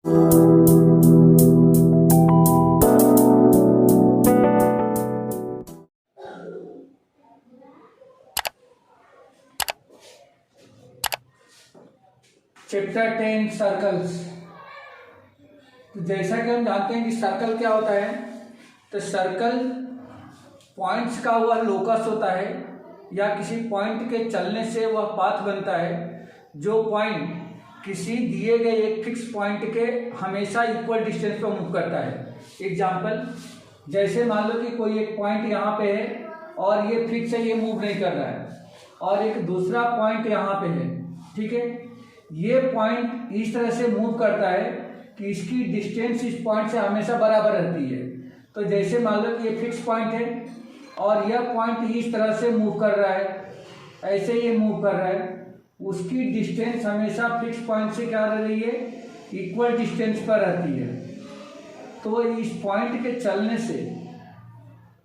Chapter 10 circles. तो जैसा कि हम जानते हैं कि सर्कल क्या होता है, तो सर्कल पॉइंट्स का वह लोकस होता है या किसी पॉइंट के चलने से वह पाथ बनता है जो पॉइंट किसी दिए गए एक फिक्स पॉइंट के हमेशा इक्वल डिस्टेंस पर मूव करता है। एग्जाम्पल, जैसे मान लो कि कोई एक पॉइंट यहाँ पे है और ये फिक्स है, ये मूव नहीं कर रहा है, और एक दूसरा पॉइंट यहाँ पे है, ठीक है। ये पॉइंट इस तरह से मूव करता है कि इसकी डिस्टेंस इस पॉइंट से हमेशा बराबर रहती है। तो जैसे मान लो कि ये फिक्स पॉइंट है और यह पॉइंट इस तरह से मूव कर रहा है, ऐसे ये मूव कर रहा है, उसकी डिस्टेंस हमेशा फिक्स पॉइंट से क्या रह रही है, इक्वल डिस्टेंस पर रहती है। तो इस पॉइंट के चलने से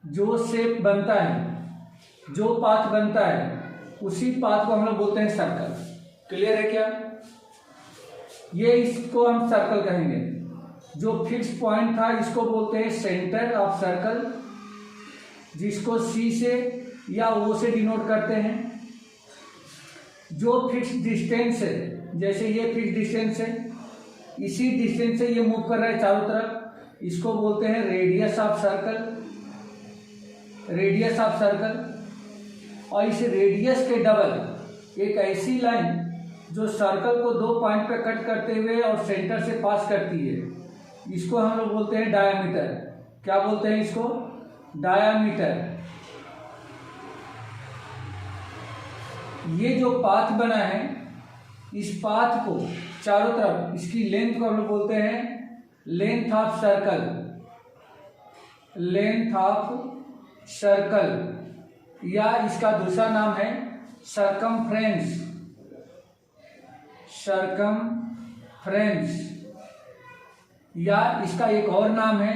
जो शेप बनता है, जो पाथ बनता है, उसी पाथ को हम लोग बोलते हैं सर्कल। क्लियर है क्या? ये इसको हम सर्कल कहेंगे। जो फिक्स पॉइंट था इसको बोलते हैं सेंटर ऑफ सर्कल, जिसको सी से या ओ से डिनोट करते हैं। जो फिक्स डिस्टेंस है, जैसे ये फिक्स डिस्टेंस है, इसी डिस्टेंस से ये मूव कर रहा है चारों तरफ, इसको बोलते हैं radius of circle, radius of circle. और इस रेडियस के डबल एक ऐसी लाइन जो सर्कल को दो पॉइंट पे कट करते हुए और सेंटर से पास करती है, इसको हम लोग बोलते हैं डायामीटर। क्या बोलते हैं इसको? डायामीटर। ये जो पाथ बना है, इस पाथ को चारों तरफ, इसकी लेंथ को हम लोग बोलते हैं length of circle, length of circle, या इसका दूसरा नाम है सरकमफ्रेंस, सरकमफ्रेंस, या इसका एक और नाम है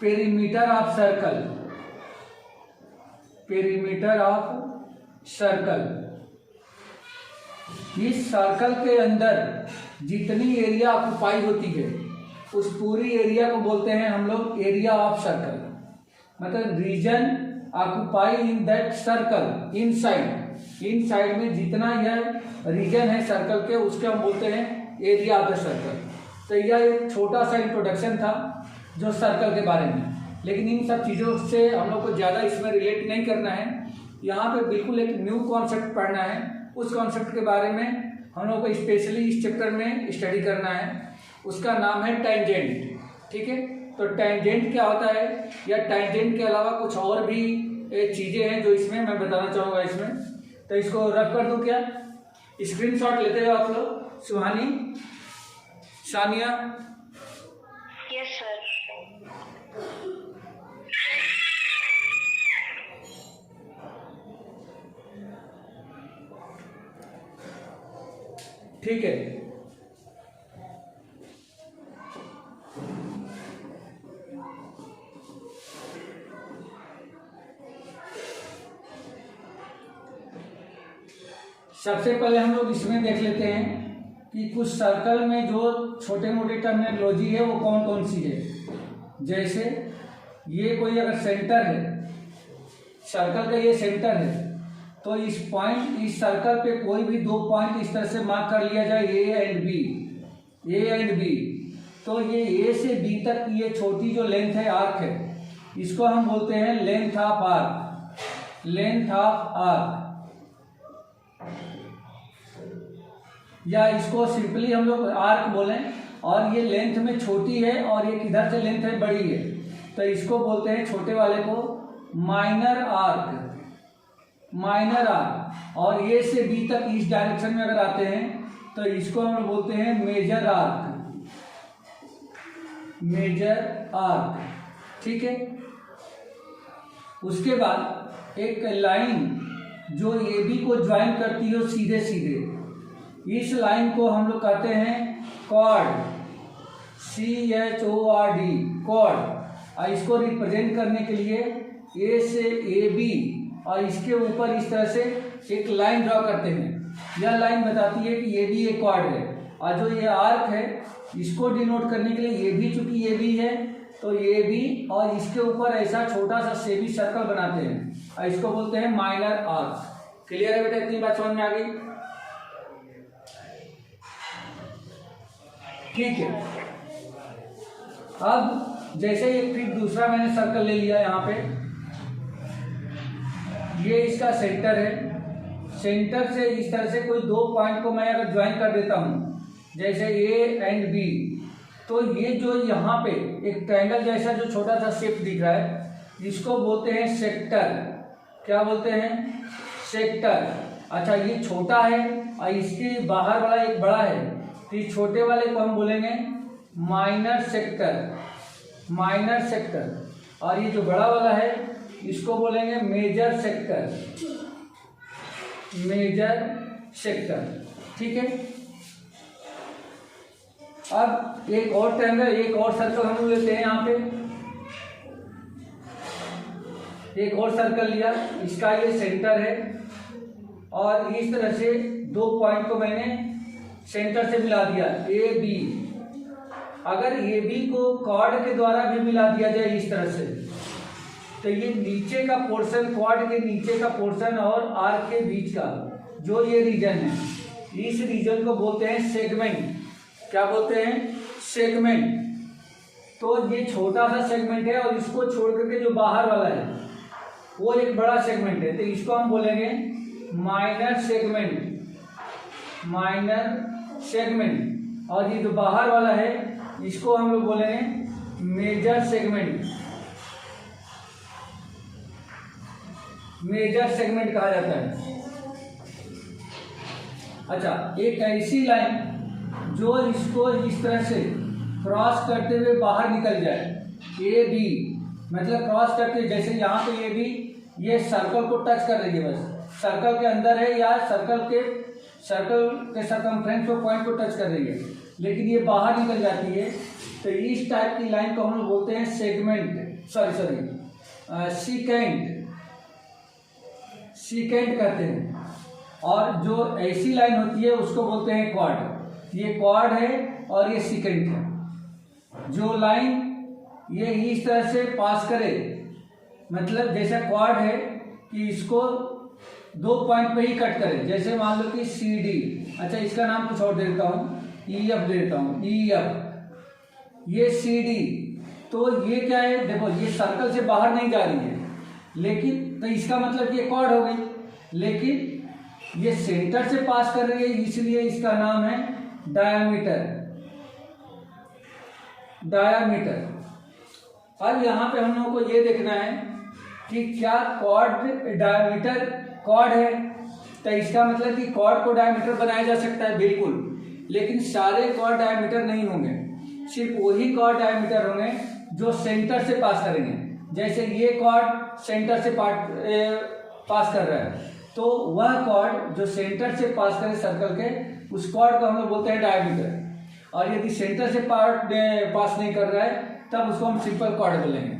perimeter of circle, perimeter of circle. इस सर्कल के अंदर जितनी एरिया ऑक्युपाई होती है, उस पूरी एरिया को बोलते हैं हम लोग एरिया ऑफ सर्कल। मतलब region occupy in that circle, inside में जितना यह रीजन है सर्कल के, उसके हम बोलते हैं एरिया ऑफ द सर्कल। तो यह एक छोटा सा इंट्रोडक्शन था जो सर्कल के बारे में, लेकिन इन सब चीज़ों से हम लोग को ज़्यादा इसमें रिलेट नहीं करना है। यहाँ पे बिल्कुल एक न्यू कॉन्सेप्ट पढ़ना है, उस कॉन्सेप्ट के बारे में हम लोग को स्पेशली इस चैप्टर में स्टडी करना है। उसका नाम है टेंजेंट, ठीक है। तो टेंजेंट क्या होता है, या टेंजेंट के अलावा कुछ और भी चीज़ें हैं जो इसमें मैं बताना चाहूँगा इसमें। तो इसको रब कर दूँ क्या? स्क्रीनशॉट लेते हो आप लोग? सुहानी, सानिया? Yes sir. ठीक है। सबसे पहले हम लोग इसमें देख लेते हैं कि कुछ सर्कल में जो छोटे मोटे टर्मिनोलॉजी है वो कौन कौन सी है। जैसे ये कोई अगर सेंटर है, सर्कल का ये सेंटर है, तो इस पॉइंट, इस सर्कल पे कोई भी दो पॉइंट इस तरह से मार्क कर लिया जाए, ए एंड बी। तो ये ए से बी तक ये छोटी जो लेंथ है, आर्क है, इसको हम बोलते हैं length of arc, length of arc. या इसको सिंपली हम लोग आर्क बोलें, और ये लेंथ में छोटी है और ये किधर से लेंथ है, बड़ी है, तो इसको बोलते हैं छोटे वाले को माइनर आर्क, माइनर आर्क। और ए से बी तक इस डायरेक्शन में अगर आते हैं तो इसको हम बोलते हैं मेजर आर्क, मेजर आर्क, ठीक है। उसके बाद एक लाइन जो ए बी को ज्वाइन करती है सीधे सीधे, इस लाइन को हम लोग कहते हैं कॉर्ड, CHORD, कॉर्ड। और इसको रिप्रेजेंट करने के लिए ए से ए बी और इसके ऊपर इस तरह से एक लाइन ड्रॉ करते हैं। यह लाइन बताती है कि ये भी एक कॉर्ड है, और जो ये आर्क है इसको डिनोट करने के लिए ये भी, चूंकि ये भी है तो ये भी, और इसके ऊपर ऐसा छोटा सा सेमी सर्कल बनाते हैं और इसको बोलते हैं माइनर आर्क। क्लियर है बेटा, इतनी बात समझ में आ गई? ठीक है। अब जैसे ये फिर दूसरा मैंने सर्कल ले लिया यहाँ पे, ये इसका सेंटर है। सेंटर से इस तरह से कोई दो पॉइंट को मैं अगर ज्वाइन कर देता हूँ, जैसे ए एंड बी, तो ये जो यहाँ पे एक ट्रायंगल जैसा जो छोटा सा शेप दिख रहा है, इसको बोलते हैं सेक्टर। क्या बोलते हैं? सेक्टर। अच्छा, ये छोटा है और इसके बाहर वाला एक बड़ा है, तो इस छोटे वाले को हम बोलेंगे माइनर सेक्टर। Minor sector. और ये जो बड़ा वाला है इसको बोलेंगे मेजर सेक्टर। Major sector. ठीक है। अब एक और ट्रायंगल, एक और सर्कल हम लेते हैं। यहाँ पे एक और सर्कल लिया, इसका ये सेंटर है और इस तरह से दो पॉइंट को मैंने सेंटर से मिला दिया, ए बी। अगर ए बी को कॉर्ड के द्वारा भी मिला दिया जाए इस तरह से, तो ये नीचे का पोर्शन, क्वाड के नीचे का पोर्शन और आर्क के बीच का जो ये रीजन है, इस रीजन को बोलते हैं सेगमेंट। क्या बोलते हैं? सेगमेंट। तो ये छोटा सा सेगमेंट है और इसको छोड़ करके जो बाहर वाला है वो एक बड़ा सेगमेंट है, तो इसको हम बोलेंगे माइनर सेगमेंट। Minor segment. और ये जो बाहर वाला है इसको हम लोग बोलेंगे मेजर सेगमेंट। मेजर सेगमेंट कहा जाता है। अच्छा, एक ऐसी लाइन जो इसको इस तरह से क्रॉस करते हुए बाहर निकल जाए, ए बी, मतलब क्रॉस करते, जैसे यहाँ पे ए बी ये सर्कल को टच कर रही है, बस सर्कल के अंदर है या सर्कल के सर्कमफ्रेंस को पॉइंट को टच कर रही है, लेकिन ये बाहर निकल जाती है, तो इस टाइप की लाइन को हम लोग बोलते हैं सेगमेंट, सीकेंट कहते हैं। और जो ऐसी लाइन होती है उसको बोलते हैं क्वाड। ये क्वाड है और ये सीकेंट है। जो लाइन ये इस तरह से पास करे, मतलब जैसा क्वाड है कि इसको दो पॉइंट पे ही कट करे, जैसे मान लो कि सी डी। अच्छा, इसका नाम कुछ और दे देता हूँ, ई एफ दे देता हूँ, ई एफ, ये सी डी। तो ये क्या है? देखो, ये सर्कल से बाहर नहीं जा रही है, लेकिन तो इसका मतलब ये क्वाड हो गई, लेकिन ये सेंटर से पास कर रही है, इसलिए इसका नाम है डायामीटर। डायामीटर। अब यहाँ पे हम लोगों को ये देखना है कि क्या कॉर्ड डायामीटर कॉर्ड है, तो इसका मतलब कि कॉर्ड को डायामीटर बनाया जा सकता है, बिल्कुल, लेकिन सारे कॉर्ड डायामीटर नहीं होंगे, सिर्फ वही कॉर्ड डायामीटर होंगे जो सेंटर से पास करेंगे। जैसे ये कॉर्ड सेंटर से पास कर रहा है, तो वह कॉर्ड जो सेंटर से पास करे सर्कल के, उस कॉर्ड को हम लोग बोलते हैं डायामीटर। और यदि सेंटर से पास नहीं कर रहा है तब उसको हम सिंपल कॉर्ड बोलेंगे।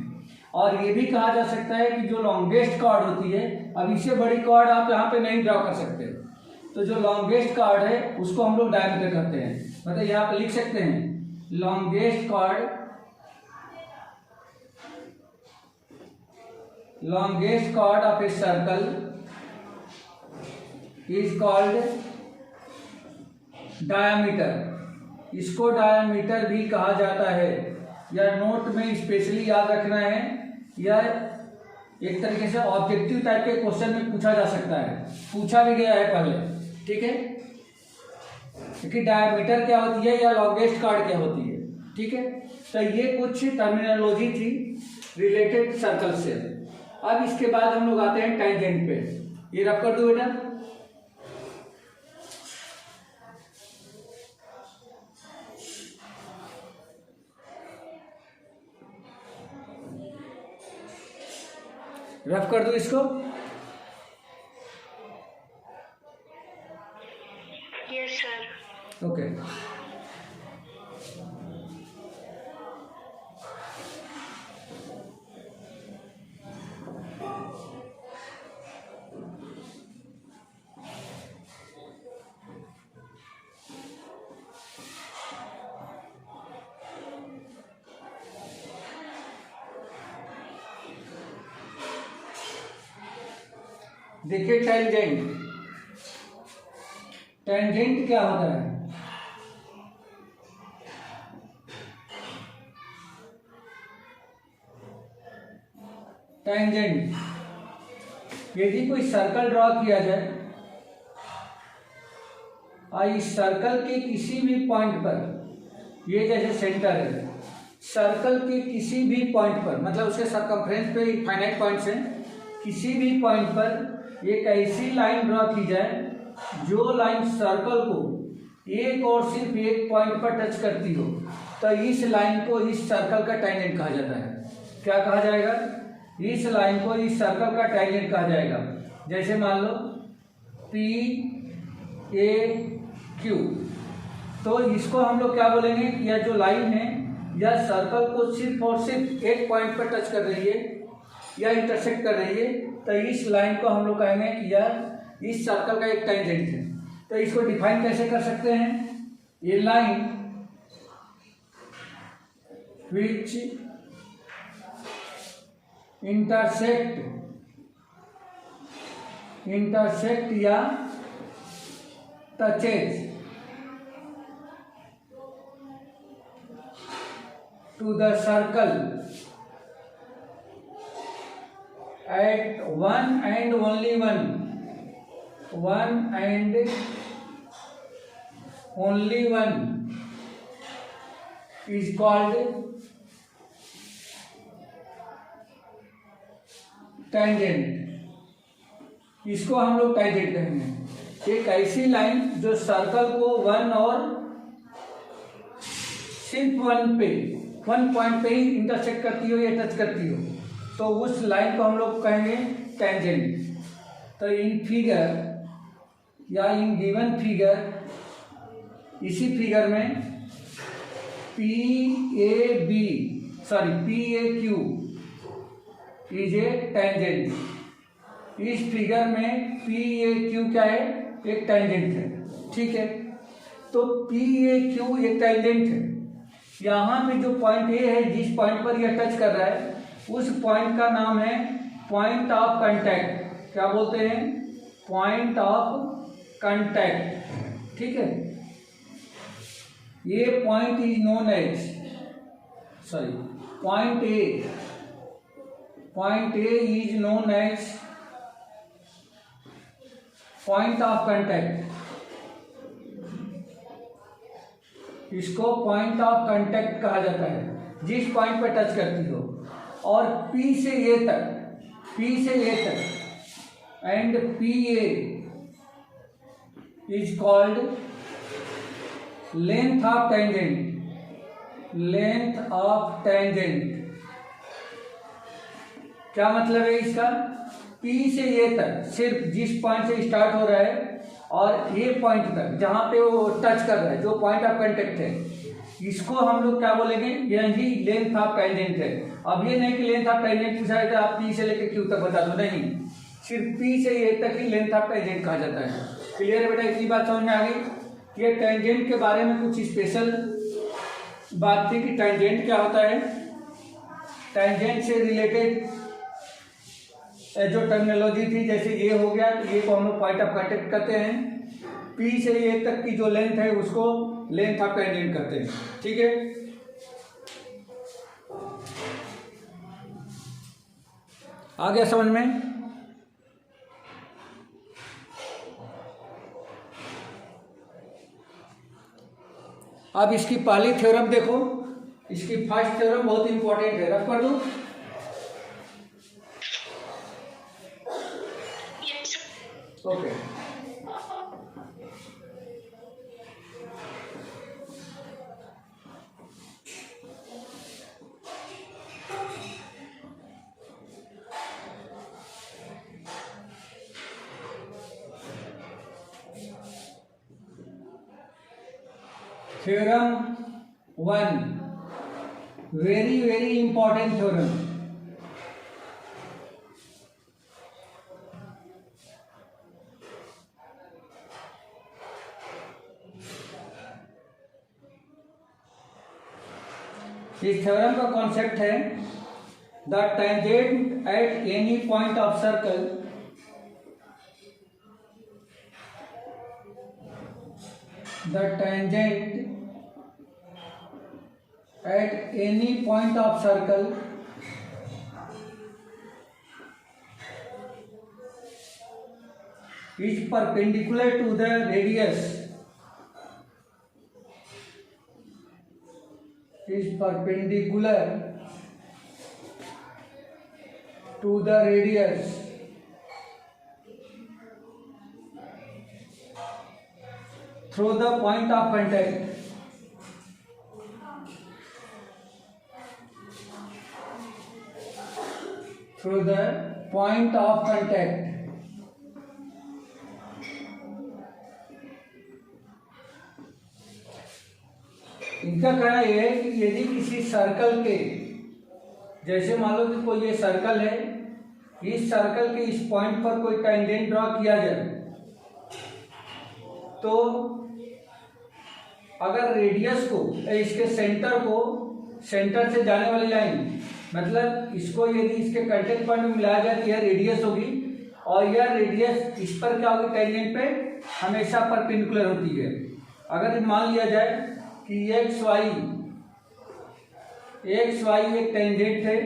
और ये भी कहा जा सकता है कि जो लॉन्गेस्ट कॉर्ड होती है, अब इससे बड़ी कॉर्ड आप यहाँ पे नहीं ड्रॉ कर सकते, तो जो लॉन्गेस्ट कॉर्ड है उसको हम लोग डायमीटर कहते हैं। मतलब यहाँ पे लिख सकते हैं longest chord, longest chord of a circle is called diameter। इसको डायमीटर भी कहा जाता है, या नोट में स्पेशली याद रखना है, या एक तरीके से ऑब्जेक्टिव टाइप के क्वेश्चन में पूछा जा सकता है, पूछा भी गया है पहले। ठीक है, कि डायमीटर क्या होती है या लॉन्गेस्ट कॉर्ड क्या होती है। ठीक है, तो ये कुछ टर्मिनोलॉजी थी रिलेटेड सर्कल से। अब इसके बाद हम लोग आते हैं टेंजेंट पे। ये रफ कर दो बेटा। रफ कर दो इसको। Yes sir. ओके, देखिए टेंजेंट, टेंजेंट क्या होता है? टेंजेंट, यदि कोई सर्कल ड्रॉ किया जाए और इस सर्कल के किसी भी पॉइंट पर, ये जैसे सेंटर है, सर्कल के किसी भी पॉइंट पर, मतलब उसके सर्कमफ्रेंस पे फाइनाइट पॉइंट्स हैं, किसी भी पॉइंट पर एक ऐसी लाइन ड्रॉ की जाए जो लाइन सर्कल को एक और सिर्फ एक पॉइंट पर टच करती हो, तो इस लाइन को इस सर्कल का टेंजेंट कहा जाता है। क्या कहा जाएगा? इस लाइन को इस सर्कल का टेंजेंट कहा जाएगा। जैसे मान लो पी ए क्यू, तो इसको हम लोग क्या बोलेंगे? यह जो लाइन है यह सर्कल को सिर्फ और सिर्फ एक पॉइंट पर टच कर रही है या इंटरसेक्ट कर रही है, तो इस लाइन को हम लोग कहेंगे कि यह इस सर्कल का एक टेंजेंट है। तो इसको डिफाइन कैसे कर सकते हैं? ये लाइन विच इंटरसेक्ट या touches to the circle at one and only one is called tangent। इसको हम लोग टेंजेंट कहेंगे। एक ऐसी लाइन जो सर्कल को वन और सिर्फ वन पॉइंट पे ही इंटरसेक्ट करती हो या टच करती हो, तो उस लाइन को हम लोग कहेंगे टेंजेंट। तो इन फिगर या इन गिवन फिगर, इसी फिगर में P A Q is a tangent. इस फिगर में पी ए क्यू क्या है? एक टेंजेंट है। ठीक है, तो पी ए क्यू एक टेंजेंट है। यहाँ पे जो पॉइंट ए है, जिस पॉइंट पर यह टच कर रहा है, उस पॉइंट का नाम है पॉइंट ऑफ कांटेक्ट। क्या बोलते हैं? Point of contact. ठीक है, ये point is known as point A is known as point of contact. इसको पॉइंट ऑफ कांटेक्ट कहा जाता है, जिस पॉइंट पर टच करती हो। और P से A तक and PA is called length of tangent. क्या मतलब है इसका? P से A तक, सिर्फ जिस पॉइंट से स्टार्ट हो रहा है और ये पॉइंट तक जहाँ पे वो टच कर रहा है, जो पॉइंट ऑफ कांटेक्ट है, इसको हम लोग क्या बोलेंगे? यही लेंथ ऑफ टेंजेंट है। अब ये नहीं कि लेंथ ऑफ टेंजेंट पूछा है तो आप पी से लेकर क्यू तक बता दो, नहीं, सिर्फ पी से ए तक ही लेंथ ऑफ टेंजेंट कहा जाता है। क्लियर है बेटा? इतनी बात समझ में आ गई। ये टेंजेंट के बारे में कुछ स्पेशल बात थी कि टेंजेंट क्या होता है। टेंजेंट से रिलेटेड जो टर्मिनोलॉजी थी, जैसे ये हो गया, तो ये को हम लोग पॉइंट ऑफ कांटेक्ट करते हैं। पी से ए तक की जो लेंथ है उसको लेंथ ऑफ टेंजेंट करते हैं। ठीक है, आ गया समझ में? अब इसकी पहली थ्योरम देखो, इसकी फर्स्ट थ्योरम बहुत इंपॉर्टेंट है, रख कर दूं? Okay, theorem 1, very important theorem. इस थ्योरम का कॉन्सेप्ट है the tangent at any point of circle the tangent at any point of circle is perpendicular to the radius, is perpendicular to the radius through the point of contact, through the point of contact. इनका कहना यह है कि यदि किसी circle के, जैसे मान लो कि कोई ये सर्कल है, इस सर्कल के इस पॉइंट पर कोई टेंजेंट ड्रॉ किया जाए, तो अगर रेडियस को, इसके सेंटर को, सेंटर से जाने वाली लाइन, मतलब इसको यदि इसके कांटेक्ट पॉइंट में मिलाया जाए तो यह रेडियस होगी, और यह रेडियस इस पर क्या होगी, टेंजेंट पे हमेशा परपेंडिकुलर होती है। अगर मान लिया जाए कि एक्स वाई एक टेंजेंट है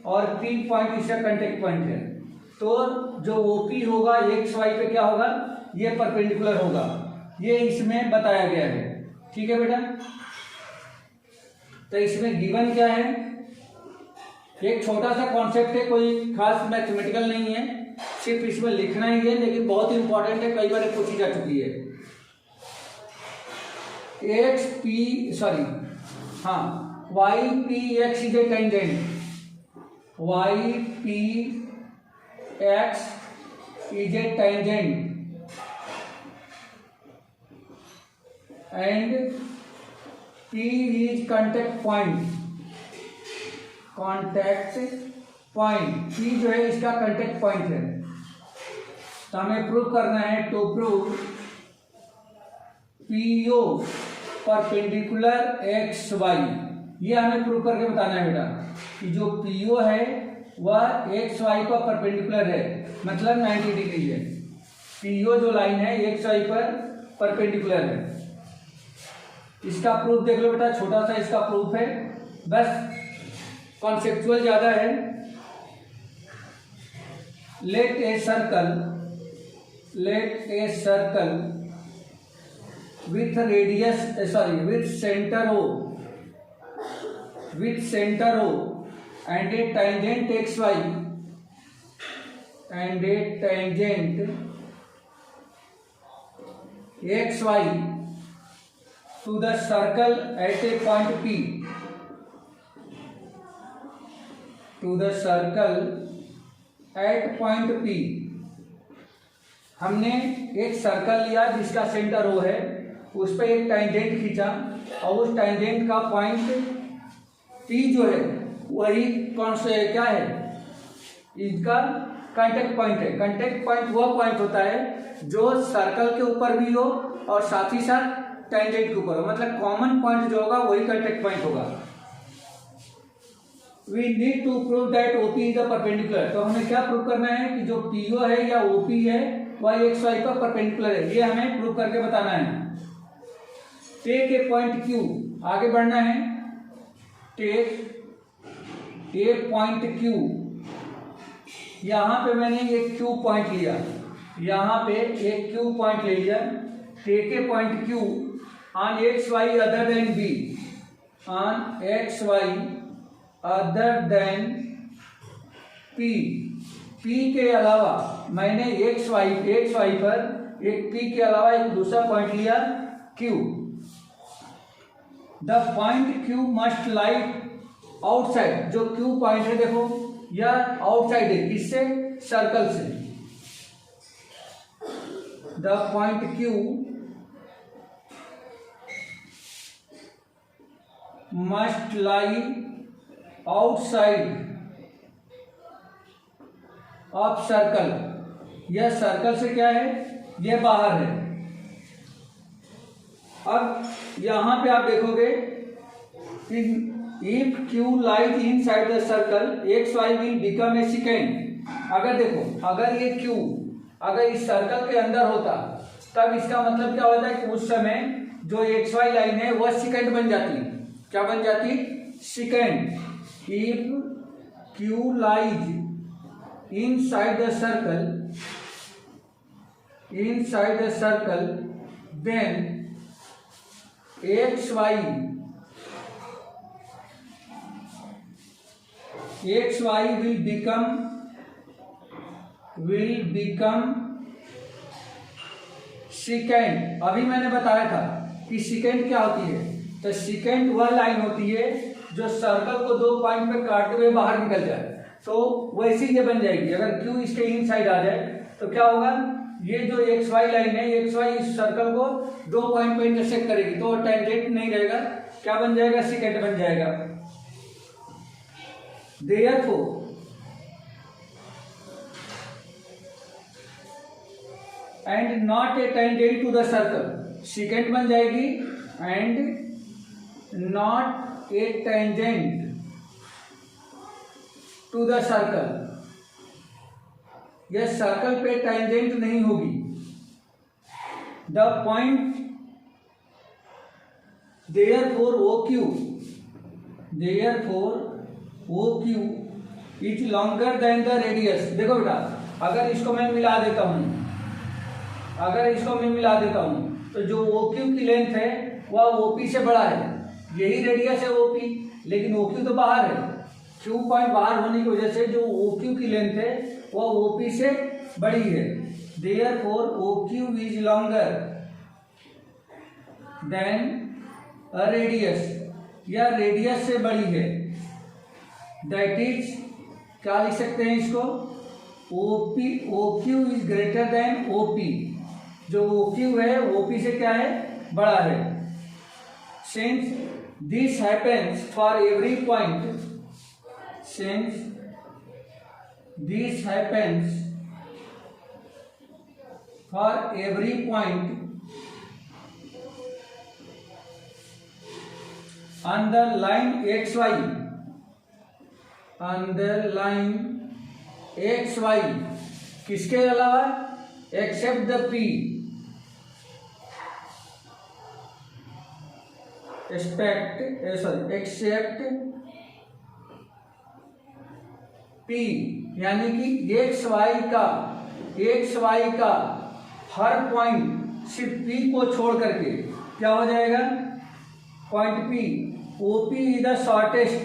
और पी पॉइंट इसका कांटेक्ट पॉइंट है, तो जो ओपी होगा एक्स वाई पे क्या होगा, ये परपेंडिकुलर होगा। ये इसमें बताया गया है। ठीक है बेटा, तो इसमें गिवन क्या है, एक छोटा सा कॉन्सेप्ट है, कोई खास मैथमेटिकल नहीं है, सिर्फ इसमें लिखना ही है, लेकिन बहुत इंपॉर्टेंट है, कई बार पूछी जा चुकी है। Y P X is a tangent, Y P X is a tangent and P is contact point, P जो है इसका कांटेक्ट पॉइंट है। तो हमें प्रूव करना है, to prove PO perpendicular X Y, ये हमें प्रूव करके बताना है बेटा कि जो PO है वह एक्स वाई पर परपेंडिकुलर है, मतलब 90 डिग्री है। PO जो लाइन है एक्स वाई पर परपेंडिकुलर है। इसका प्रूफ देख लो बेटा, छोटा सा इसका प्रूफ है, बस कॉन्सेप्चुअल ज्यादा है। Let a circle with radius, with centre O and a tangent xy to the circle at a point P, हमने एक सर्कल लिया जिसका सेंटर O है, उस पर एक टेंजेंट खींचा और उस टेंजेंट का पॉइंट P जो है वही कौन सा क्या है, इसका कांटेक्ट पॉइंट है। कांटेक्ट पॉइंट वह पॉइंट होता है जो सर्कल के ऊपर भी हो और साथ ही साथ टेंजेंट के ऊपर हो, मतलब कॉमन पॉइंट जो होगा वही कांटेक्ट पॉइंट होगा। We need to prove that OP is the perpendicular, तो हमें क्या प्रूव करना है कि जो पीओ है या ओपी है वह एक्स वाई पर परपेंडिकुलर है, ये हमें प्रूव करके बताना है। टेक ए पॉइंट क्यू, आगे बढ़ना है। टेक ए पॉइंट क्यू, यहां पे मैंने एक क्यू पॉइंट लिया, यहां पे एक क्यू पॉइंट ले लिया। Take a point Q on xy other than b, on xy other than p, p के अलावा मैंने xy पर एक p के अलावा एक दूसरा पॉइंट लिया q। The point q must lie outside, जो q पॉइंट है देखो यह आउटसाइड है, किससे, सर्कल से। The point q must lie outside of circle, यह सर्कल से क्या है, यह बाहर है। अब यहां पे आप देखोगे if Q lies inside the circle X Y will become a secant. अगर देखो, अगर ये क्यू अगर इस सर्कल के अंदर होता तब इसका मतलब क्या होता है कि उस समय जो एक्स वाई लाइन है वह सिकेंड बन जाती। क्या बन जाती? Secant. If Q lies inside the circle then X Y will become secant। अभी मैंने बताया था कि सेकेंड क्या होती है। तो सेकेंड वह लाइन होती है जो सर्कल को 2 पॉइंट पे काटते हुए बाहर निकल जाए, तो वैसी ये बन जाएगी। अगर क्यू इसके इन साइड आ जाए तो क्या होगा, ये जो एक्स वाई लाइन है, एक्स वाई इस सर्कल को 2 पॉइंट पे इंटरसेक्ट करेगी, तो टेंजेंट नहीं रहेगा, क्या बन जाएगा? सेकेंड बन जाएगा। Therefore, and not a tangent to the circle, secant बन जाएगी and not a tangent to the circle, यह सर्कल पे टेंजेंट नहीं होगी। The point therefore OQ is longer than the radius. देखो बेटा, अगर इसको मैं मिला देता हूँ, तो जो OQ की लेंथ है वह OP से बड़ा है, यही रेडियस है OP, लेकिन OQ तो बाहर है। Q पॉइंट बाहर होने की वजह से जो OQ की लेंथ है वह OP से बड़ी है। Therefore OQ is longer than a radius, या रेडियस से बड़ी है। दैट इज, क्या लिख सकते हैं इसको? OQ is greater than OP। जो OQ है OP से क्या है? बड़ा है। Since this happens for every point, on the line XY, किसके अलावा? Except the P, except P, यानी कि XY का हर पॉइंट सिर्फ P को छोड़ करके क्या हो जाएगा? Point P, OP is the shortest,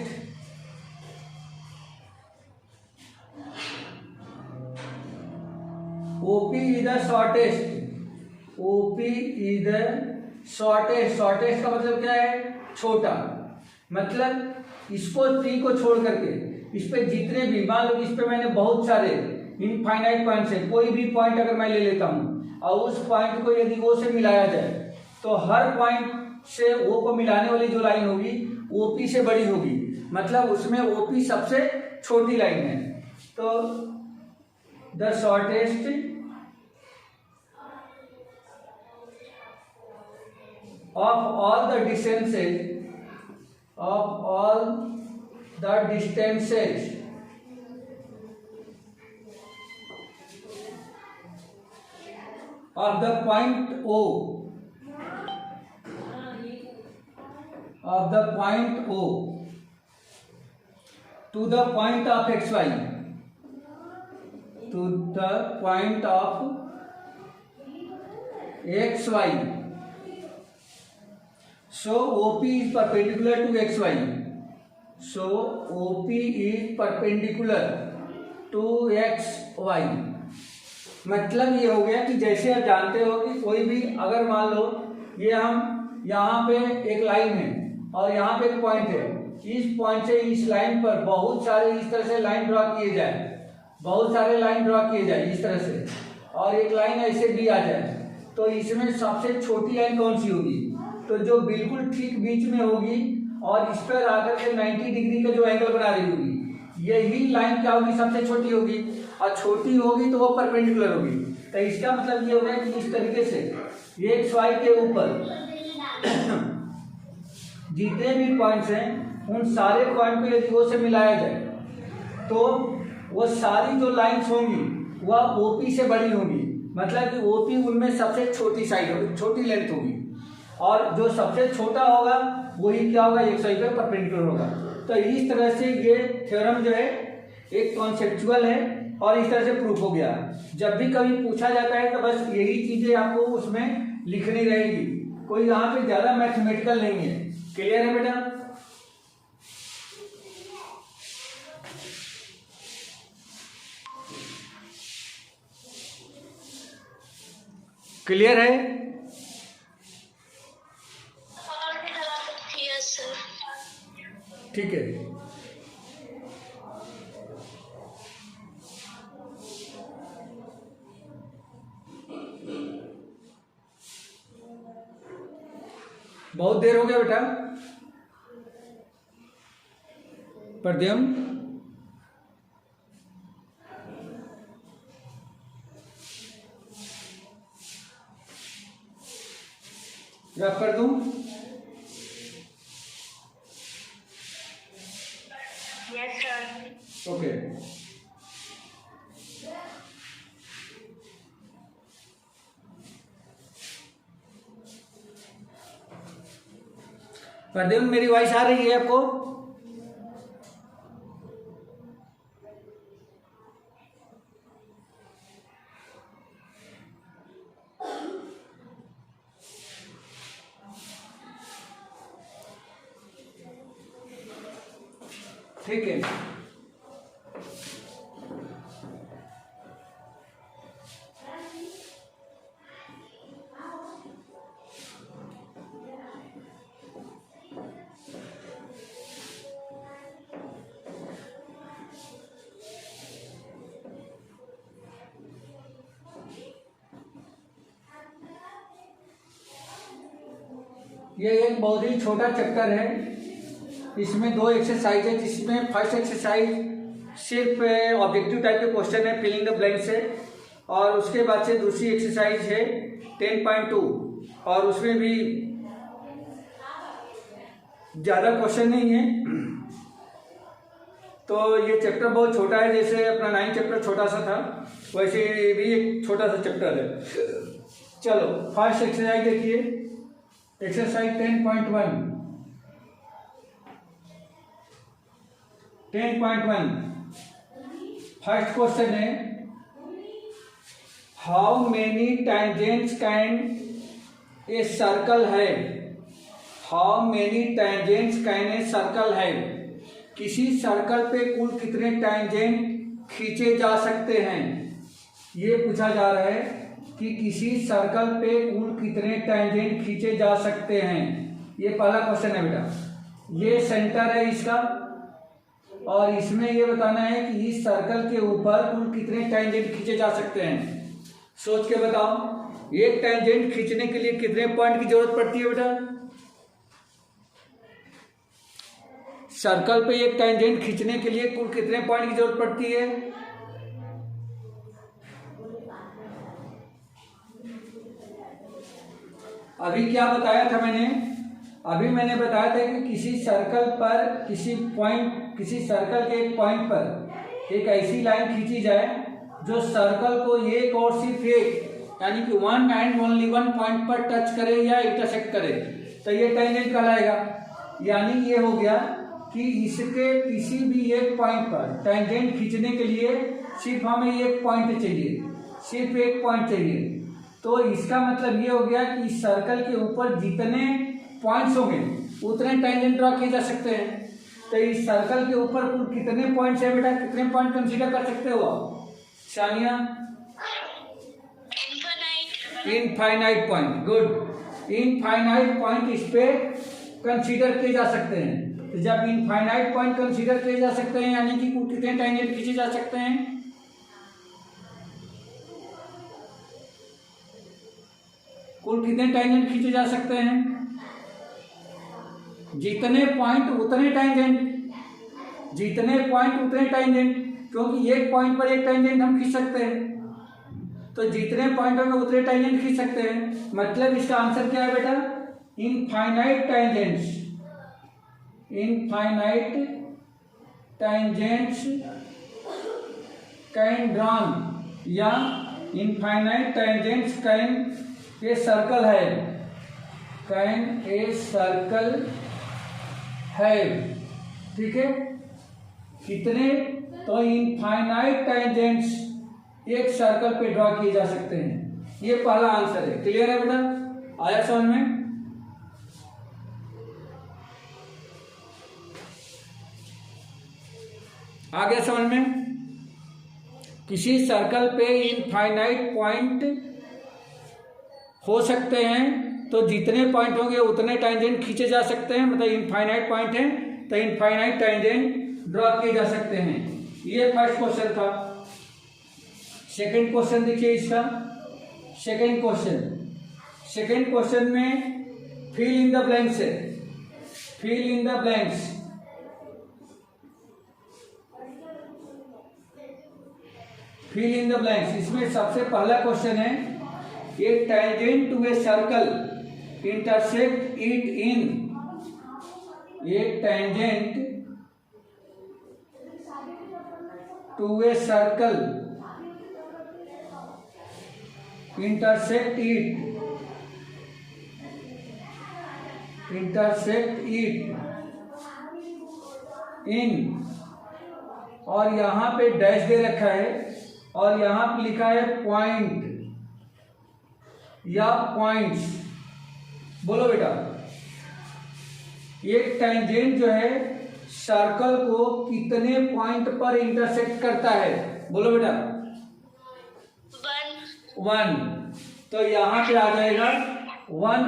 OP is the shortest, shortest का मतलब क्या है? छोटा। मतलब इसको P को छोड़ करके इस पे जितने भी, मान लो इस पे मैंने बहुत सारे इनफाइनाइट पॉइंट्स है, कोई भी पॉइंट अगर मैं ले लेता हूँ और उस पॉइंट को यदि O से मिलाया जाए, तो हर पॉइंट से O को मिलाने वाली जो लाइन होगी OP से बड़ी होगी, मतलब उसमें OP सबसे छोटी लाइन है। तो the shortest of all the distances of the point O to the point of XY, so OP is perpendicular to XY, मतलब ये हो गया कि जैसे आप जानते हो कि कोई भी, अगर मान लो ये हम यहाँ पे एक लाइन है और यहाँ पे एक पॉइंट है, इस पॉइंट से इस लाइन पर बहुत सारे इस तरह से लाइन ड्रॉ किए जाए, इस तरह से, और एक लाइन ऐसे भी आ जाए, तो इसमें सबसे छोटी लाइन कौन सी होगी? तो जो बिल्कुल ठीक बीच में होगी और इस पर आकर के 90 डिग्री का जो एंगल बना रही होगी, यही लाइन क्या होगी? सबसे छोटी होगी, और छोटी होगी तो वो परपेंडिकुलर होगी। तो इसका मतलब ये हो गया कि इस तरीके से XY के ऊपर जितने भी पॉइंट्स हैं उन सारे पॉइंट को यदि O से मिलाया जाए तो वो सारी जो लाइंस होंगी वह OP से बड़ी होंगी, मतलब कि OP उनमें सबसे छोटी साइड होगी, छोटी लेंथ होगी। और जो सबसे छोटा होगा वही क्या होगा, 180 पे परपेंडिकुलर होगा। तो इस तरह से ये थ्योरम जो है एक कॉन्सेप्चुअल है और इस तरह से प्रूफ हो गया। जब भी कभी पूछा जाता है तो बस यही चीजें आपको उसमें लिखनी रहेगी, कोई यहाँ पे ज्यादा मैथमेटिकल नहीं है। क्लियर है बेटा? क्लियर है? Yes sir. ठीक है। बहुत देर हो गया बेटा। प्रद्युम, रख कर दूं? Yes sir. ओके। प्रद्युम, मेरी वॉइस आ रही है आपको? ठीक है। ये एक बहुत ही छोटा चैप्टर है, इसमें 2 एक्सरसाइज है, जिसमें फर्स्ट एक्सरसाइज सिर्फ ऑब्जेक्टिव टाइप के क्वेश्चन है फिलिंग द ब्लैंक्स है, और उसके बाद से दूसरी एक्सरसाइज है 10.2 और उसमें भी ज़्यादा क्वेश्चन नहीं है। तो ये चैप्टर बहुत छोटा है, जैसे अपना 9 चैप्टर छोटा सा था वैसे भी एक छोटा सा चैप्टर है। चलो फर्स्ट एक्सरसाइज देखिए, एक्सरसाइज 10.1। 10.1 फर्स्ट क्वेश्चन है, how many tangents can a circle है। How many tangents can a circle है। किसी सर्कल पे कुल कितने टेंजेंट खींचे जा सकते हैं, ये पूछा जा रहा है कि किसी सर्कल पे कुल कितने टेंजेंट खींचे जा सकते हैं। ये पहला क्वेश्चन है बेटा। ये सेंटर है इसका और इसमें ये बताना है कि इस सर्कल के ऊपर कुल कितने टेंजेंट खींचे जा सकते हैं। सोच के बताओ, एक टेंजेंट खींचने के लिए कितने पॉइंट की जरूरत पड़ती है बेटा? सर्कल पे एक टेंजेंट खींचने के लिए कुल कितने पॉइंट की जरूरत पड़ती है? अभी क्या बताया था मैंने? अभी मैंने बताया था कि किसी सर्कल पर किसी सर्कल के एक पॉइंट पर एक ऐसी लाइन खींची जाए जो सर्कल को एक और सिर्फ एक यानी कि 1 एंड ओनली 1 पॉइंट पर टच करे या इंटरसेक्ट करे, तो ये टेंजेंट कहलाएगा। यानी ये हो गया कि इसके किसी भी एक पॉइंट पर टेंजेंट खींचने के लिए सिर्फ हमें एक पॉइंट चाहिए, सिर्फ एक पॉइंट चाहिए। तो इसका मतलब ये हो गया कि इस सर्कल के ऊपर जितने पॉइंट्स होंगे उतने टेंजेंट ड्रॉ किए जा सकते हैं। तो इस सर्कल के ऊपर कुल कितने पॉइंट्स है बेटा? कितने पॉइंट कंसीडर कर सकते हो आप Sania? Infinite point. Good, infinite point इस पे कंसीडर किए जा सकते हैं। तो जब इनफाइनाइट पॉइंट कंसीडर किए जा सकते हैं यानी कि कुल कितने टेंजेंट खींचे जा सकते हैं? कुल कितने टेंजेंट खींचे जा सकते हैं? जितने पॉइंट उतने टेंजेंट, जितने पॉइंट उतने टेंजेंट, क्योंकि एक पॉइंट पर एक टेंजेंट हम खींच सकते हैं। तो जितने पॉइंट होंगे उतने टेंजेंट खींच सकते हैं। मतलब इसका आंसर क्या है बेटा? Infinite tangents. Infinite tangents can drawn या इनफाइनाइट टेंजेंट्स कैन, ये सर्कल है कैन ए सर्कल हैव, ठीक है, कितने, तो इनफाइनाइट टेंजेंट्स एक सर्कल पे ड्रॉ किए जा सकते हैं। ये पहला आंसर है। क्लियर है बेटा, आया समझ में? आ गया समझ में? किसी सर्कल पे इनफाइनाइट पॉइंट हो सकते हैं, तो जितने पॉइंट होंगे उतने टेंजेंट खींचे जा सकते हैं, मतलब इनफाइनाइट पॉइंट है तो इनफाइनाइट टेंजेंट ड्रॉ किए जा सकते हैं। ये फर्स्ट क्वेश्चन था। सेकंड क्वेश्चन देखिए इसका। सेकंड क्वेश्चन में फिल इन द ब्लैंक्स है। Fill in the blanks, fill in the blanks. इसमें सबसे पहला क्वेश्चन है, a tangent to a circle intersect it in, a tangent to a circle intersect it in, और यहां पे dash दे रखा है और यहां पे लिखा है पॉइंट या पॉइंट्स। बोलो बेटा, एक टेंजेंट जो है सर्कल को कितने पॉइंट पर इंटरसेक्ट करता है? बोलो बेटा। 1। तो यहां पे आ जाएगा 1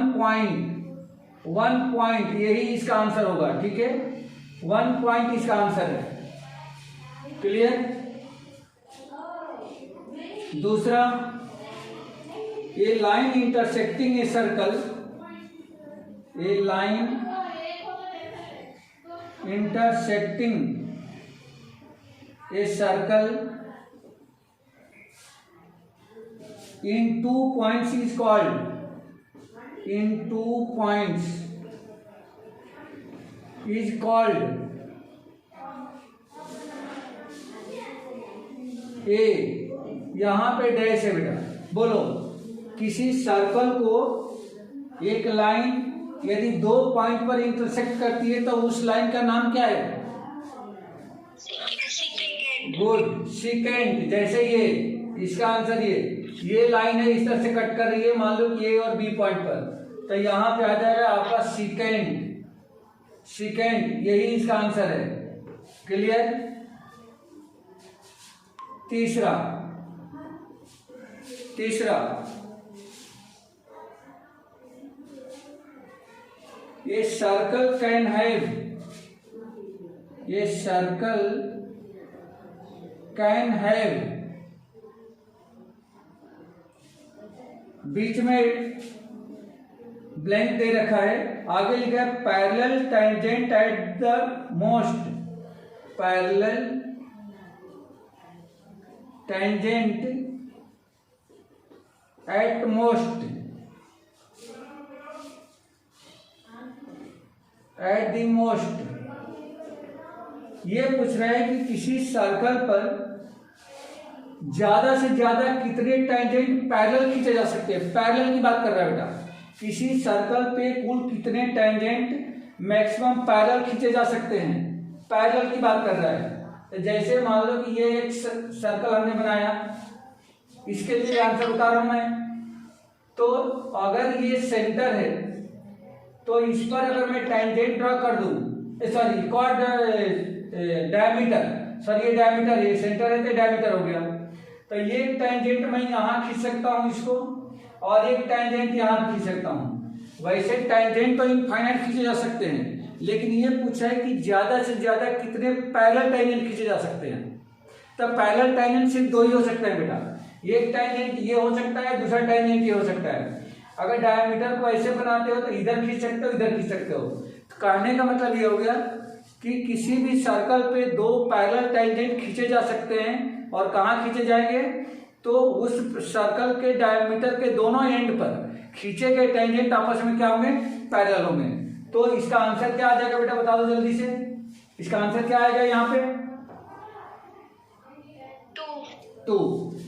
पॉइंट, यही इसका आंसर होगा, ठीक है। 1 पॉइंट इसका आंसर है। क्लियर? दूसरा, a line intersecting a circle, a line intersecting a circle in 2 points is called, in 2 points is called ए, यहां पे डैश है बेटा। बोलो, किसी सर्कल को एक लाइन यदि 2 पॉइंट पर इंटरसेक्ट करती है तो उस लाइन का नाम क्या है? Good, second. जैसे ये, इसका आंसर ये लाइन है, इस तरह से कट कर रही है, मान लो ए और बी पॉइंट पर, तो यहां पे आ जाएगा आपका सेकेंड, यही इसका आंसर है। क्लियर? तीसरा, ये सर्कल कैन हैव, ये सर्कल कैन हैव, बीच में ब्लैंक दे रखा है, आगे लिखा है parallel tangent at the most, parallel tangent at most, at the most. ये पूछ रहा है कि किसी सर्कल पर ज्यादा से ज्यादा कितने टेंजेंट पैरेलल खींचे जा सकते हैं। पैरेलल की बात कर रहा है बेटा, किसी सर्कल पे कुल कितने टेंजेंट मैक्सिमम पैरेलल खींचे जा सकते हैं, पैरेलल की बात कर रहा है। तो जैसे मान लो कि ये एक सर्कल हमने बनाया, इसके लिए आंसर बता रहा हूं मैं। तो अगर ये सेंटर है तो इस पर अगर मैं टेंजेंट ड्रॉ कर दूं, सॉरी कॉर्ड डायमीटर, सॉरी ये डायमीटर, ये सेंटर है तो डायमीटर हो गया, तो ये टेंजेंट मैं यहां खींच सकता हूं इसको, और एक टेंजेंट यहां खींच सकता हूं। वैसे टेंजेंट तो इनफाइनाइट खींचे जा सकते हैं, लेकिन ये पूछा है कि ज्यादा से ज्यादा कितने पैरेलल टेंजेंट खींचे जा सकते हैं। तो पैरेलल टेंजेंट सिर्फ 2 ही हो सकते हैं बेटा, एक टेंजेंट ये हो सकता है, दूसरा टेंजेंट ये हो सकता है। अगर डायमीटर को ऐसे बनाते हो तो इधर खींच सकते हो, इधर खींच सकते हो। तो कहने का मतलब ये हो गया कि किसी भी सर्कल पे 2 पैरेलल टेंजेंट खींचे जा सकते हैं, और कहाँ खींचे जाएंगे? तो उस सर्कल के डायमीटर के दोनों एंड पर खींचे गए टेंजेंट आपस में क्या होंगे? पैरेलल होंगे। तो इसका आंसर क्या आ जाएगा बेटा, बता दो जल्दी से। इसका आंसर क्या आएगा यहाँ पे? 2।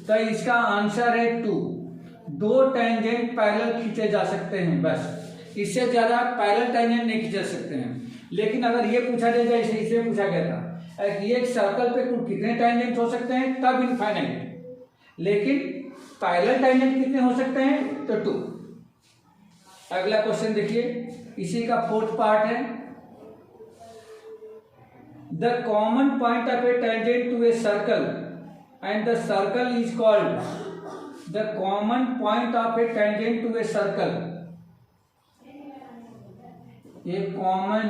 तो इसका आंसर है 2 टेंजेंट पैरेलल खींचे जा सकते हैं, बस इससे ज़्यादा पैरेलल टेंजेंट नहीं खींच सकते हैं। लेकिन अगर ये पूछा जाए जैसे इसमें पूछा गया था ये एक सर्कल पे कुल कितने टेंजेंट हो सकते हैं, तब इनफाइनाइट, लेकिन पैरेलल टेंजेंट कितने हो सकते हैं, तो 2। अगला क्वेश्चन देखिए, इसी का 4th पार्ट है। The common point of a tangent to a circle and the circle is called, the common point of a tangent to a circle, a common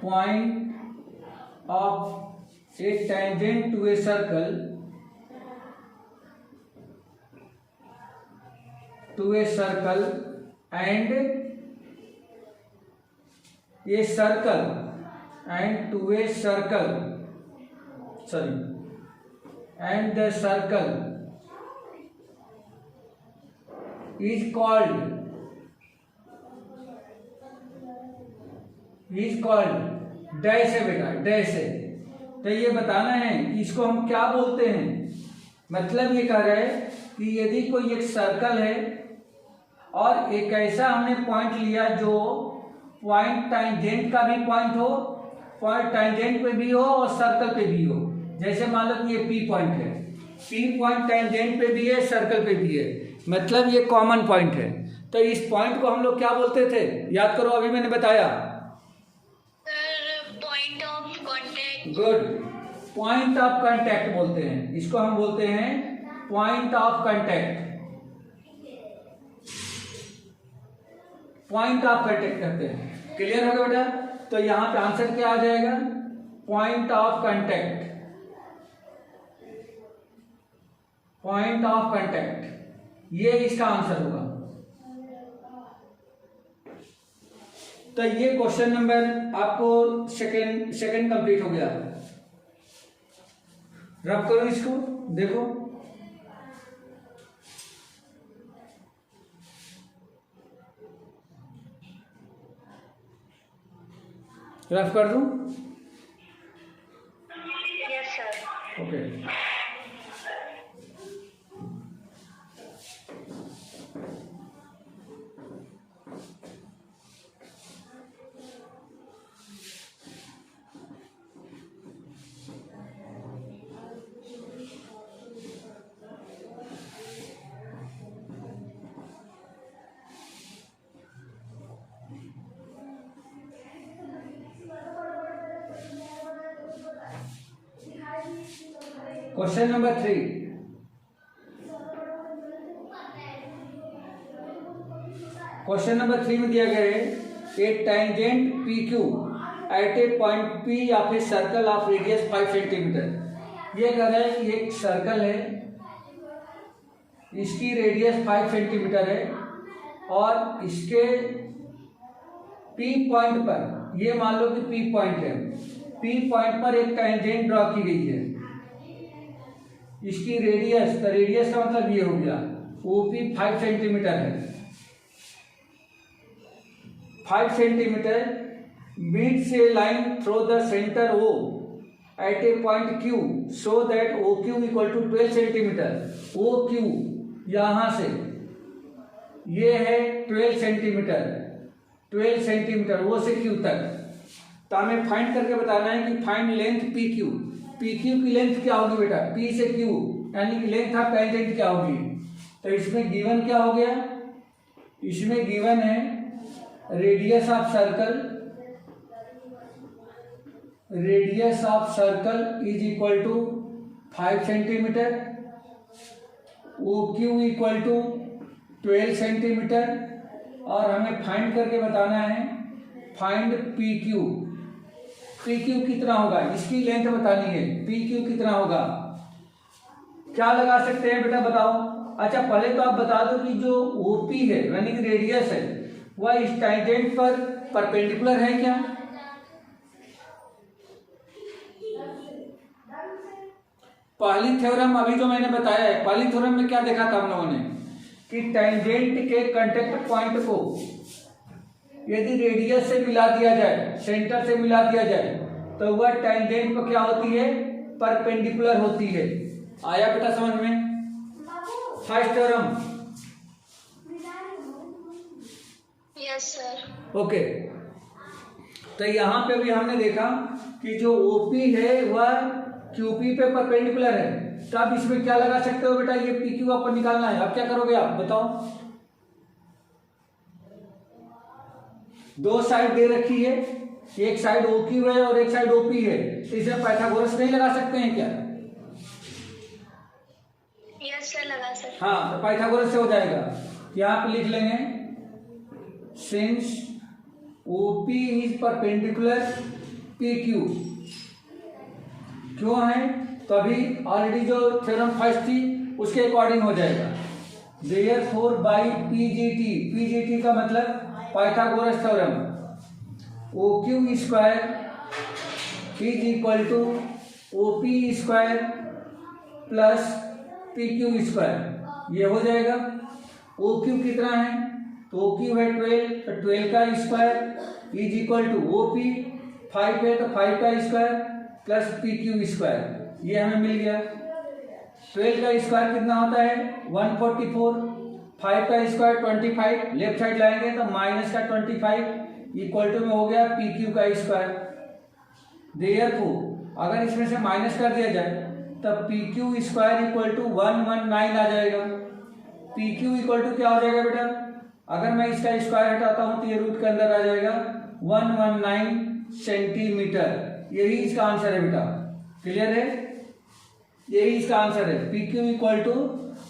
point of a tangent to a circle, and a circle and to a circle, sorry, and the circle is called dash है बेटा, dash है। तो ये बताना है कि इसको हम क्या बोलते हैं। मतलब ये कह रहा है कि यदि कोई एक सर्कल है और एक ऐसा हमने पॉइंट लिया जो पॉइंट टांजेंट का भी पॉइंट हो, पॉइंट टांजेंट पे भी हो और सर्कल पे भी हो। जैसे मान लो कि ये पी पॉइंट है, पी पॉइंट टांजेंट पे भी है, सर्कल पे भी है, मतलब ये कॉमन पॉइंट है। तो इस पॉइंट को हम लोग क्या बोलते थे, याद करो, अभी मैंने बताया, point of contact. Good, point of contact बोलते हैं इसको, हम बोलते हैं point of contact, point of contact कहते हैं। क्लियर हो गया बेटा? तो यहां पे आंसर क्या आ जाएगा, point of contact, point of contact, ये इसका आंसर होगा। तो ये क्वेश्चन नंबर आपको सेकंड कंप्लीट हो गया। रब करो इसको, देखो रफ कर दूं? Yes sir. Okay, question number 3। Question number 3 में दिया गया है a tangent P Q at a point P of a circle of radius 5 centimetre. ये कह रहा है कि एक सर्कल है, इसकी रेडियस 5 सेंटीमीटर है और इसके पी पॉइंट पर, ये मान लो कि पी पॉइंट है, पी पॉइंट पर एक टेंजेंट ड्रॉ की गई है। इसकी रेडियस, तो रेडियस का मतलब ये हो गया ओपी 5 सेंटीमीटर है, 5 centimetre meets a line through the centre O at a point Q so that O Q equal to 12 centimetre. O Q यहां से ये है 12 सेंटीमीटर, 12 सेंटीमीटर ओ से क्यू तक। तो हमें फाइंड करके बताना है कि find length P Q. P Q की लेंथ क्या होगी बेटा, पी से क्यू यानी कि लेंथ ऑफ टेंजेंट क्या होगी। तो इसमें गिवन क्या हो गया, इसमें गिवन है radius of circle, radius of circle is equal to 5 centimetre, O Q equal to 12 centimetre, और हमें फाइंड करके बताना है find P Q. P Q कितना होगा, इसकी लेंथ बतानी है, पी क्यू कितना होगा। क्या लगा सकते हैं बेटा बताओ। अच्छा पहले तो आप बता दो कि जो ओपी है यानी कि रेडियस है वह इस टेंजेंट पर परपेंडिकुलर है क्या। पहली थ्योरम अभी जो मैंने बताया है, पहली थ्योरम में क्या देखा था हम लोगों ने कि टेंजेंट के कांटेक्ट पॉइंट को यदि रेडियस से मिला दिया जाए, सेंटर से मिला दिया जाए, तो वह टेंजेंट को क्या होती है, परपेंडिकुलर होती है। आया बेटा समझ में। First theorem Yes, sir. Okay, तो यहाँ पे भी हमने देखा कि जो ओपी है वह क्यूपी पे परपेंडिकुलर है, तो आप इसमें क्या लगा सकते हो बेटा, ये पी क्यू आपको निकालना है। अब क्या करोगे आप बताओ, दो साइड दे रखी है, एक साइड ओ क्यू है और एक साइड ओपी है, तो इसे पाइथागोरस नहीं लगा सकते हैं क्या? Yes, sir. लगा सर. हाँ, तो पाइथागोरस से हो जाएगा। यहाँ पे लिख लेंगे since OP is perpendicular P Q, क्यों है तो अभी ऑलरेडी जो थ्योरम फर्स्ट थी उसके अकॉर्डिंग हो जाएगा। देयरफॉर बाई पीजीटी, पीजीटी का मतलब Pythagoras theorem, O Q square is equal to O P square plus P Q square, ये हो जाएगा। ओ क्यू कितना है, तो ओ क्यू है 12, तो 12 का square is equal to O P, 5 है तो 5 का square plus P Q square, ये हमें मिल गया। 12 का स्क्वायर कितना होता है 144, 5 का स्क्वायर 25, लेफ्ट साइड लाएंगे तो माइनस का 25 इक्वल टू में हो गया पी क्यू का स्क्वायर। देयरफॉर अगर इसमें से माइनस कर दिया जाए तब P Q square equal to 119 आ जाएगा। पी क्यू इक्वल टू क्या हो जाएगा बेटा, अगर मैं इसका स्क्वायर हटाता हूं तो ये रूट के अंदर आ जाएगा 119 सेंटीमीटर। यही इसका आंसर है बेटा, क्लियर है, यही इसका आंसर है। P Q equal to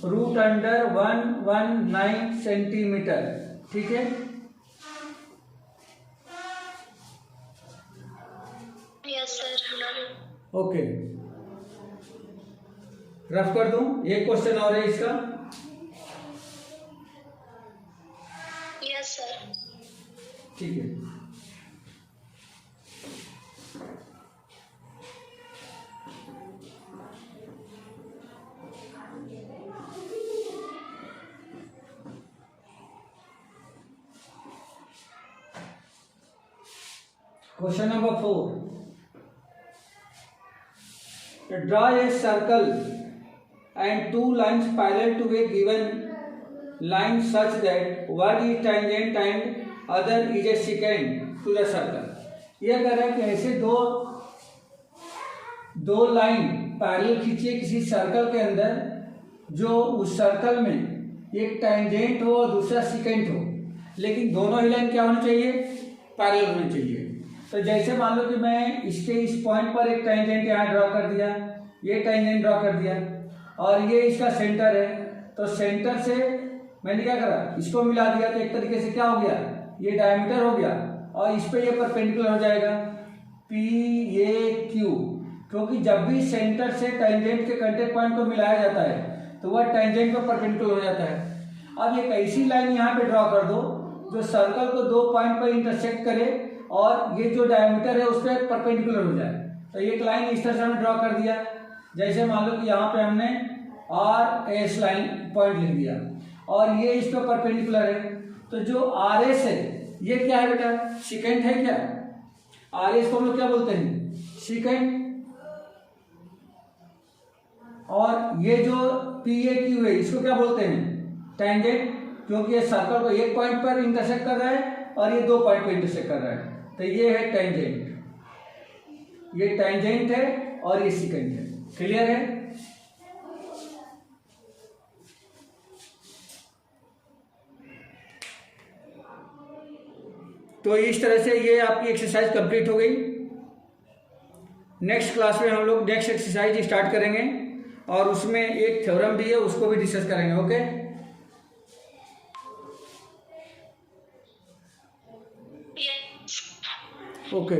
root under 119 centimetre, ठीक है। Yes, sir. ओके, रफ कर दूं, एक क्वेश्चन और है इसका। Yes, sir. ठीक है, question number 4, draw a circle and two lines parallel to a given line such that one is tangent and other is a secant to the circle। यह कह रहा है कि ऐसे दो लाइन पैरेलल खींचिए किसी सर्कल के अंदर, जो उस सर्कल में एक टेंजेंट हो और दूसरा सिकेंट हो, लेकिन दोनों ही लाइन क्या होनी चाहिए, पैरेलल होनी चाहिए। तो जैसे मान लो कि मैं इसके इस पॉइंट पर एक टेंजेंट यहाँ ड्रॉ कर दिया, ये टेंजेंट ड्रॉ कर दिया और ये इसका सेंटर है, तो सेंटर से मैंने क्या करा, इसको मिला दिया, तो एक तरीके से क्या हो गया, ये डायमीटर हो गया और इस पे ये परपेंडिकुलर हो जाएगा पी ए क्यू, क्योंकि जब भी सेंटर से टेंजेंट के कांटेक्ट पॉइंट को मिलाया जाता है तो वह टेंजेंट पर परपेंडिकुलर हो जाता है। अब एक ऐसी लाइन यहाँ पे ड्रॉ कर दो जो सर्कल को दो पॉइंट पर इंटरसेक्ट करे और ये जो डायमीटर है उस पर परपेंडिकुलर हो जाए। तो एक लाइन इस तरह से हमने ड्रॉ कर दिया, जैसे मान लो कि यहाँ पे हमने आर एस लाइन पॉइंट लिख दिया और ये इस पर परपेंडिकुलर है, तो जो आर एस है ये क्या है बेटा, सिकेंट है क्या, आर एस को हम लोग क्या बोलते हैं, सिकेंट। और ये जो पी ए क्यू है इसको क्या बोलते हैं, टेंजेंट, क्योंकि ये सर्कल को एक पॉइंट पर इंटरसेक्ट कर रहा है और ये दो पॉइंट पर इंटरसेक्ट कर रहा है, तो ये है टेंजेंट, ये टेंजेंट है और ये सिकेंट है, क्लियर है। तो इस तरह से ये आपकी एक्सरसाइज कंप्लीट हो गई। नेक्स्ट क्लास में हम लोग नेक्स्ट एक्सरसाइज स्टार्ट करेंगे और उसमें एक थ्योरम भी है, उसको भी डिस्कस करेंगे। Okay Yes. ओके।